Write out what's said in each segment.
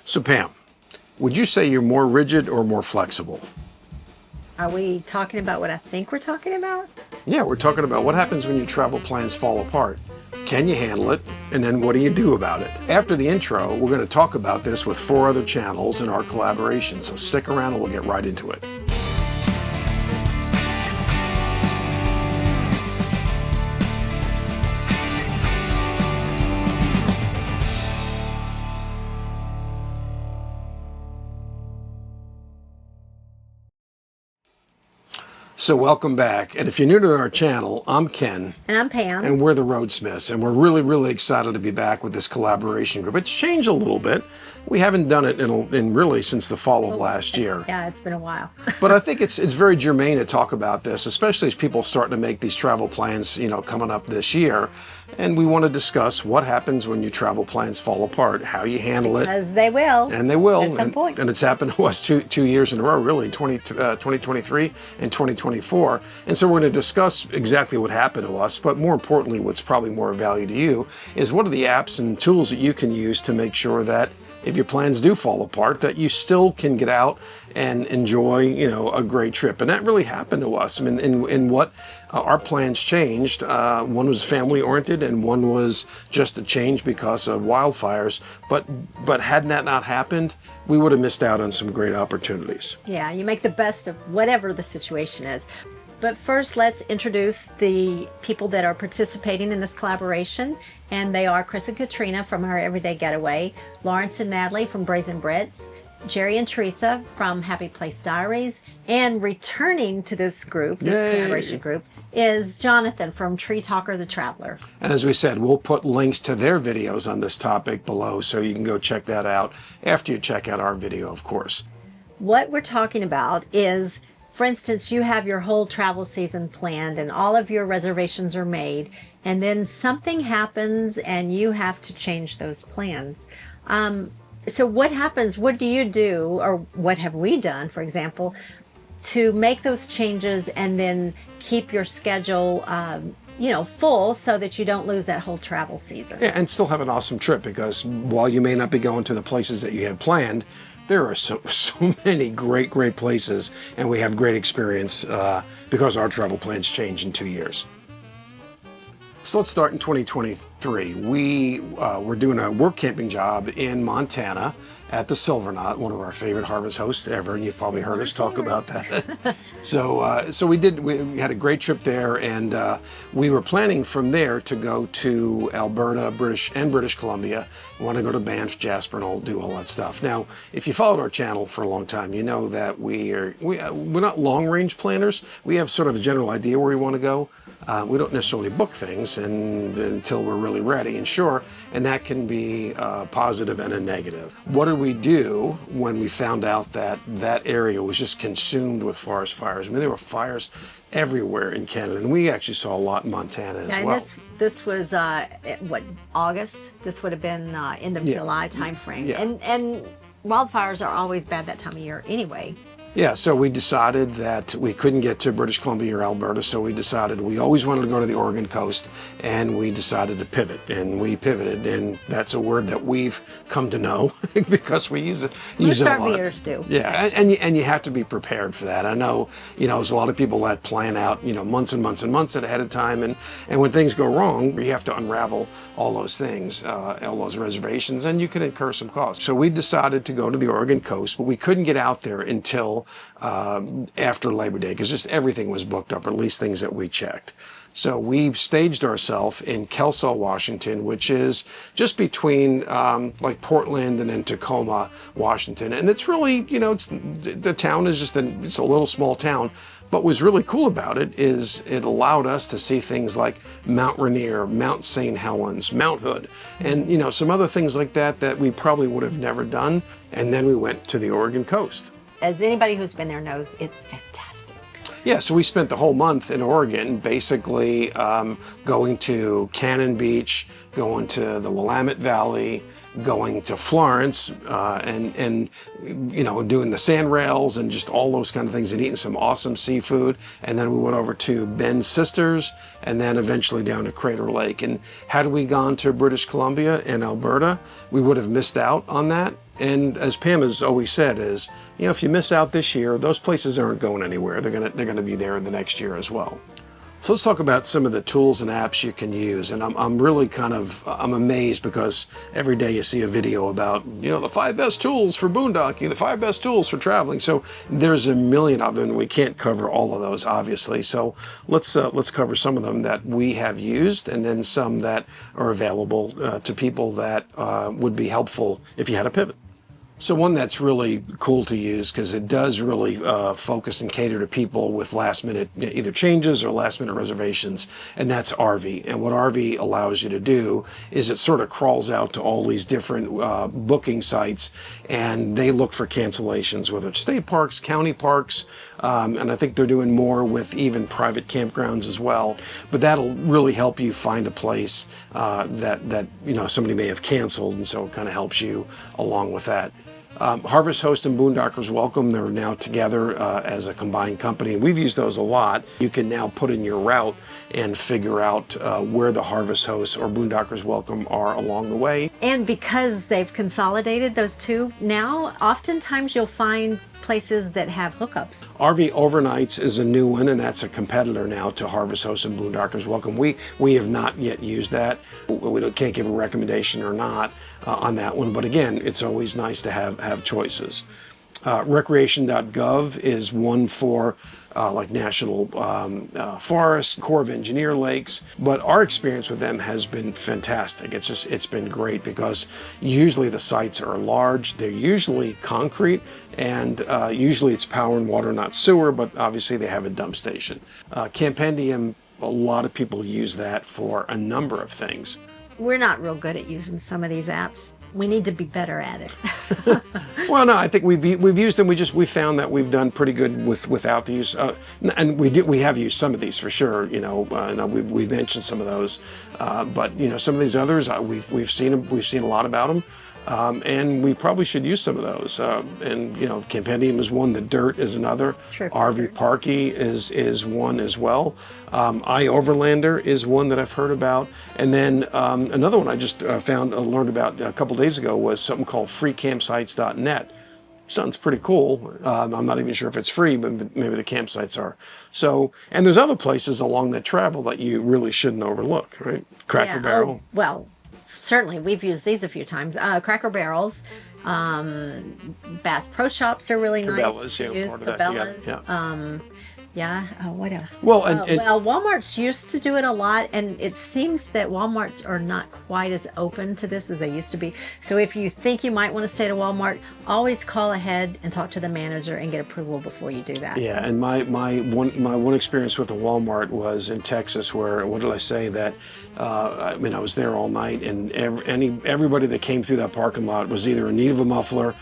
So Pam, would you say you're more rigid or more flexible? Are we talking about what I think we're talking about? Yeah, we're talking about what happens when your travel plans fall apart. Can you handle it? And then what do you do about it? After the intro, we're going to talk about this with 4 other channels in our collaboration. So stick around and we'll get right into it. So welcome back, and if you're new to our channel, I'm Ken. And I'm Pam. And we're the Roadsmiths, and we're really excited to be back with this collaboration group. It's changed a little bit. We haven't done it in really since the fall of last year. Yeah, it's been a while. But I think it's very germane to talk about this, especially as people start to make these travel plans, coming up this year. And we want to discuss what happens when your travel plans fall apart, how you handle it. Because they will. And they will. At some point. And it's happened to us two years in a row, really, 2023 and 2024. And so we're going to discuss exactly what happened to us, but more importantly, what's probably more of value to you is what are the apps and tools that you can use to make sure that if your plans do fall apart, that you still can get out and enjoy, a great trip. And that really happened to us. I mean, in what our plans changed, one was family oriented and one was just a change because of wildfires. But had that not happened, we would have missed out on some great opportunities. Yeah, you make the best of whatever the situation is. But first, let's introduce the people that are participating in this collaboration. And they are Chris and Katrina from Our Everyday Getaway, Lawrence and Natalie from Brazen Brits, Jerry and Teresa from Happy Place Diaries, and returning to this group, this collaboration group, is Jonathan from Tree Talker the Traveler. And as we said, we'll put links to their videos on this topic below, so you can go check that out after you check out our video, of course. What we're talking about is, for instance, you have your whole travel season planned and all of your reservations are made, and then something happens and you have to change those plans. So what happens, what do you do, or what have we done, for example, to make those changes and then keep your schedule full so that you don't lose that whole travel season? Yeah, and still have an awesome trip, because while you may not be going to the places that you had planned, there are so many great places, and we have great experience because our travel plans change in 2 years. So let's start in 2023. We were doing a work camping job in Montana at the Silver Knot, one of our favorite harvest hosts ever, and you've probably heard us talk about that. So we had a great trip there, and we were planning from there to go to Alberta, British Columbia. We want to go to Banff, Jasper, and do all that stuff. Now, if you followed our channel for a long time, you know that we're not long-range planners. We have sort of a general idea where we want to go. We don't necessarily book things until we're really ready and sure, and that can be a positive and a negative. What did we do when we found out that that area was just consumed with forest fires? I mean, there were fires everywhere in Canada, and we actually saw a lot in Montana as well. And this was August? This would have been end of July timeframe. Yeah. And wildfires are always bad that time of year anyway. Yeah, so we decided that we couldn't get to British Columbia or Alberta, so we decided we always wanted to go to the Oregon coast, and we decided to pivot, and we pivoted, and that's a word that we've come to know because we use it a lot. Most RVers do. Yeah, and you have to be prepared for that. I know, there's a lot of people that plan out, months and months and months ahead of time, and when things go wrong, you have to unravel all those things, all those reservations, and you can incur some costs. So we decided to go to the Oregon coast, but we couldn't get out there until after Labor Day, because just everything was booked up, or at least things that we checked. So we staged ourselves in Kelso, Washington, which is just between like Portland and then Tacoma, Washington. And it's really, the town is just it's a little small town. But what's really cool about it is it allowed us to see things like Mount Rainier, Mount St. Helens, Mount Hood, and some other things like that we probably would have never done. And then we went to the Oregon coast. As anybody who's been there knows, it's fantastic. Yeah, so we spent the whole month in Oregon, basically going to Cannon Beach, going to the Willamette Valley, going to Florence, and doing the sand rails and just all those kind of things, and eating some awesome seafood. And then we went over to Ben's Sisters, and then eventually down to Crater Lake. And had we gone to British Columbia and Alberta, we would have missed out on that. And as Pam has always said is, if you miss out this year, those places aren't going anywhere. They're gonna be there the next year as well. So let's talk about some of the tools and apps you can use. And I'm really I'm amazed because every day you see a video about, the 5 best tools for boondocking, the 5 best tools for traveling. So there's a million of them. We can't cover all of those, obviously. So let's cover some of them that we have used, and then some that are available to people that would be helpful if you had a pivot. So one that's really cool to use, because it does really focus and cater to people with last minute either changes or last minute reservations, and that's Rearview. And what Rearview allows you to do is it sort of crawls out to all these different booking sites, and they look for cancellations, whether it's state parks, county parks, and I think they're doing more with even private campgrounds as well. But that'll really help you find a place that somebody may have canceled, and so it kind of helps you along with that. Harvest Host and Boondockers Welcome, they're now together as a combined company. We've used those a lot. You can now put in your route and figure out where the Harvest Host or Boondockers Welcome are along the way. And because they've consolidated those two, now oftentimes you'll find places that have hookups. RV Overnights is a new one, and that's a competitor now to Harvest Host and Boondockers Welcome. We have not yet used that. We can't give a recommendation or not on that one, but again, it's always nice to have choices. Recreation.gov is one for like national forests, Corps of Engineer lakes, but our experience with them has been fantastic. It's been great because usually the sites are large, they're usually concrete, and usually it's power and water, not sewer, but obviously they have a dump station. Campendium, a lot of people use that for a number of things. We're not real good at using some of these apps. We need to be better at it. Well, no, I think we've used them. We found that we've done pretty good without the use, and we have used some of these for sure. We've mentioned some of those, but some of these others we've seen them. We've seen a lot about them. And we probably should use some of those. And Campendium is one. The Dirt is another. Sure. RV Parky is one as well. iOverlander is one that I've heard about. And then another one I just learned about a couple days ago was something called freecampsites.net. Sounds pretty cool. I'm not even sure if it's free, but maybe the campsites are. So, and there's other places along that travel that you really shouldn't overlook, right? Cracker Barrel. Oh, well, certainly, we've used these a few times. Cracker Barrels, Bass Pro Shops are really nice to use. Cabela's, what else? Well, Walmart's used to do it a lot, and it seems that Walmart's are not quite as open to this as they used to be. So if you think you might want to stay at a Walmart, always call ahead and talk to the manager and get approval before you do that. Yeah, and my one experience with a Walmart was in Texas, where what did I say that I was there all night, and everybody that came through that parking lot was either in need of a muffler,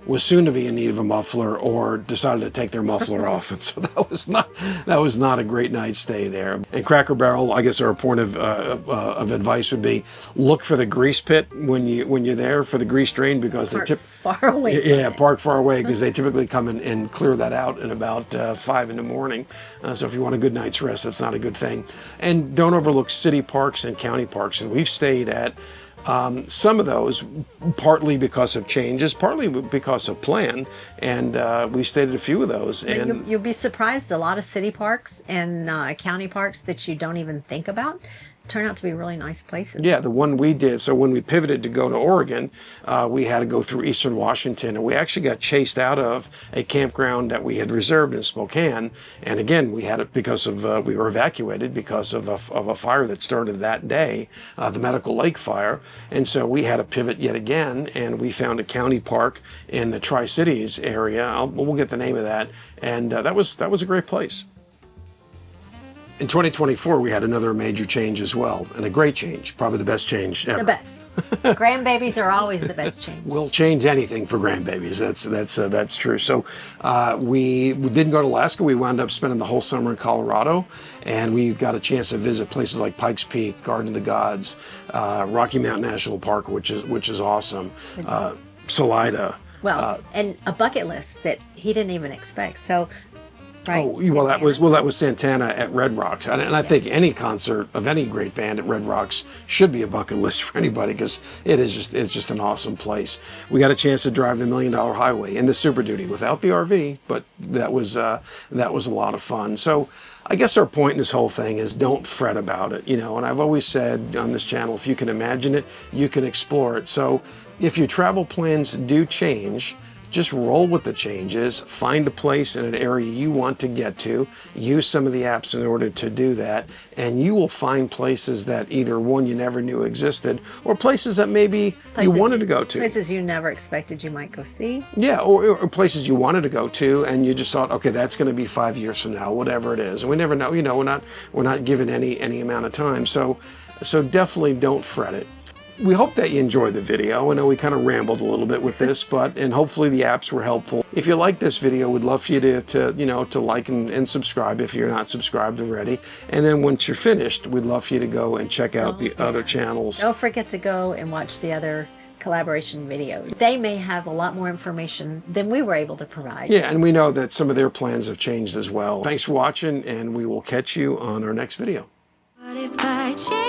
was soon to be in need of a muffler, or decided to take their muffler off, and so that was not a great night's stay there. And Cracker Barrel, I guess our point of advice would be look for the grease pit when you're there for the grease drain, because they far away. Yeah, park far away, because they typically come in and clear that out at about 5 in the morning. So if you want a good night's rest, that's not a good thing. And don't overlook city parks and county parks, and we've stayed at some of those, partly because of changes, partly because of plan, and we stayed at a few of those. And you'll be surprised, a lot of city parks and county parks that you don't even think about turn out to be really nice places. Yeah, the one we did, so when we pivoted to go to Oregon, we had to go through Eastern Washington, and we actually got chased out of a campground that we had reserved in Spokane. And again, we had it because of, we were evacuated because of a fire that started that day, the Medical Lake fire. And so we had to pivot yet again, and we found a county park in the Tri-Cities area. We'll get the name of that. And that was a great place. In 2024, we had another major change as well, and a great change, probably the best change ever. The best. Grandbabies are always the best change. We'll change anything for grandbabies. That's true. So we didn't go to Alaska. We wound up spending the whole summer in Colorado, and we got a chance to visit places like Pikes Peak, Garden of the Gods, Rocky Mountain National Park, which is awesome, Salida. Well, and a bucket list that he didn't even expect. So Right. Oh, well, that was Santana at Red Rocks, and I think any concert of any great band at Red Rocks should be a bucket list for anybody because it's just an awesome place. We got a chance to drive the $1 Million Highway in the Super Duty without the RV, but that was a lot of fun. So I guess our point in this whole thing is don't fret about it, And I've always said on this channel, if you can imagine it, you can explore it. So if your travel plans do change, just roll with the changes, find a place in an area you want to get to, use some of the apps in order to do that, and you will find places that either one you never knew existed, or places that maybe you wanted to go to. Places you never expected you might go see. Yeah, or places you wanted to go to, and you just thought, okay, that's going to be 5 years from now, whatever it is. And we never know, we're not given any amount of time. So definitely don't fret it. We hope that you enjoyed the video. I know we kind of rambled a little bit with this, and hopefully the apps were helpful. If you like this video, we'd love for you to like and subscribe if you're not subscribed already. And then once you're finished, we'd love for you to go and check out the other channels. Don't forget to go and watch the other collaboration videos. They may have a lot more information than we were able to provide. Yeah, and we know that some of their plans have changed as well. Thanks for watching, and we will catch you on our next video. What if I change?